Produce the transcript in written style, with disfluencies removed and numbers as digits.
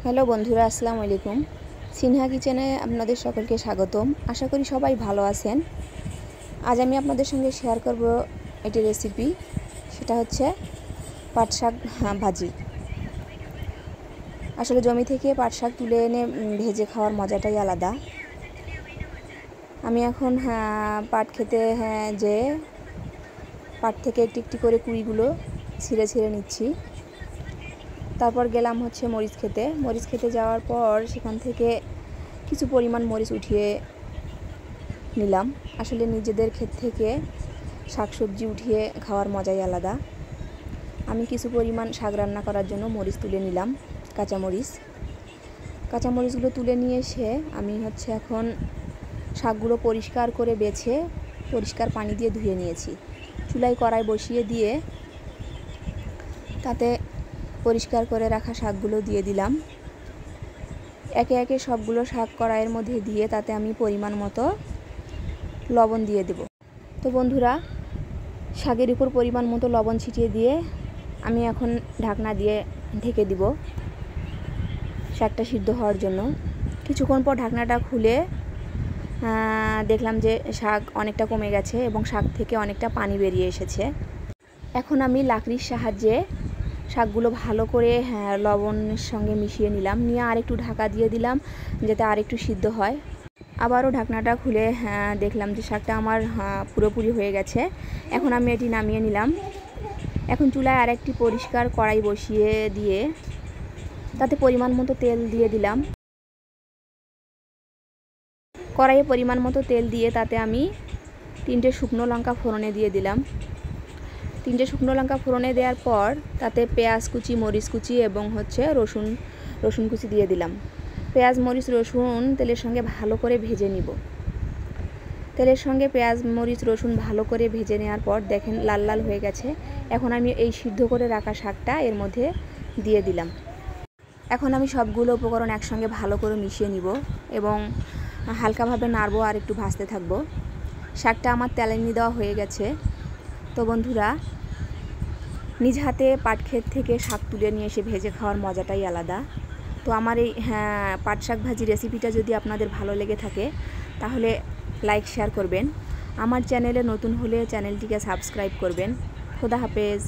Hello বন্ধুরা, আসসালামু আলাইকুম। সিনহা কিচেনে আপনাদের সকলকে স্বাগতম। আশা করি সবাই ভালো আছেন। আজ আমি আপনাদের সঙ্গে শেয়ার করব একটি রেসিপি, সেটা হচ্ছে পাট শাক ভাজি। আসলে জমি থেকে পাট শাক তুলে এনে ভেজে খাওয়ার মজাটাই আলাদা। আমি এখন পাট খেতে যে পাট থেকে একটি একটি করে কুড়িগুলো ছিঁড়ে ছিঁড়ে নিচ্ছি। তারপর গেলাম হচ্ছে মরিচ খেতে যাওয়ার পর সেখান থেকে কিছু পরিমাণ মরিচ উঠিয়ে নিলাম। আসলে নিজেদের ক্ষেত থেকে শাকসবজি উঠিয়ে খাওয়ার মজাই আলাদা। আমি কিছু পরিমাণ শাক রান্না করার জন্য মরিচ তুলে নিলাম, কাঁচামরিচগুলো তুলে নিয়ে এসে আমি এখন শাকগুলো পরিষ্কার করে বেছে পরিষ্কার পানি দিয়ে ধুয়ে নিয়েছি। চুলায় কড়াই বসিয়ে দিয়ে তাতে পরিষ্কার করে রাখা শাকগুলো দিয়ে দিলাম। একে একে সবগুলো শাক কড়াইয়ের মধ্যে দিয়ে তাতে আমি পরিমাণ মতো লবণ দিয়ে দেব। তো বন্ধুরা, শাকের উপর পরিমাণ মতো লবণ ছিটিয়ে দিয়ে আমি এখন ঢাকনা দিয়ে ঢেকে দিব শাকটা সিদ্ধ হওয়ার জন্য। কিছুক্ষণ পর ঢাকনাটা খুলে দেখলাম যে শাক অনেকটা কমে গেছে এবং শাক থেকে অনেকটা পানি বেরিয়ে এসেছে। এখন আমি লাকড়ির সাহায্যে শাকগুলো ভালো করে লবণের সঙ্গে মিশিয়ে নিলাম, নিয়ে আরেকটু ঢাকা দিয়ে দিলাম যাতে আরেকটু সিদ্ধ হয়। আবারও ঢাকনাটা খুলে দেখলাম যে শাকটা আমার পুরোপুরি হয়ে গেছে। এখন আমি এটি নামিয়ে নিলাম। এখন চুলায় আরেকটি পরিষ্কার কড়াই বসিয়ে দিয়ে তাতে পরিমাণ মতো তেল দিয়ে দিলাম। কড়াইয়ে পরিমাণ মতো তেল দিয়ে তাতে আমি 3টে শুকনো লঙ্কা ফোড়নে দিয়ে দিলাম। 3টে শুকনো লঙ্কা ফোড়নে দেওয়ার পর তাতে পেঁয়াজ কুচি, মরিচ কুচি এবং রসুন কুচি দিয়ে দিলাম। পেঁয়াজ, মরিচ, রসুন তেলের সঙ্গে ভালো করে ভেজে নিব। তেলের সঙ্গে পেঁয়াজ, মরিচ, রসুন ভালো করে ভেজে নেওয়ার পর দেখেন লাল লাল হয়ে গেছে। এখন আমি এই সিদ্ধ করে রাখা শাকটা এর মধ্যে দিয়ে দিলাম। এখন আমি সবগুলো উপকরণ একসঙ্গে ভালো করে মিশিয়ে নিব এবং হালকাভাবে নাড়বো আর একটু ভাজতে থাকবো। শাকটা আমার তেলানি দেওয়া হয়ে গেছে। তো বন্ধুরা, নিজ হাতে পাট ক্ষেত থেকে শাক তুলে নিয়ে এসে ভেজে খাওয়ার মজাটাই আলাদা। তো আমার এই পাট শাক ভাজি রেসিপিটা যদি আপনাদের ভালো লেগে থাকে তাহলে লাইক শেয়ার করবেন। আমার চ্যানেলে নতুন হলে চ্যানেলটিকে সাবস্ক্রাইব করবেন। খোদা হাফেজ।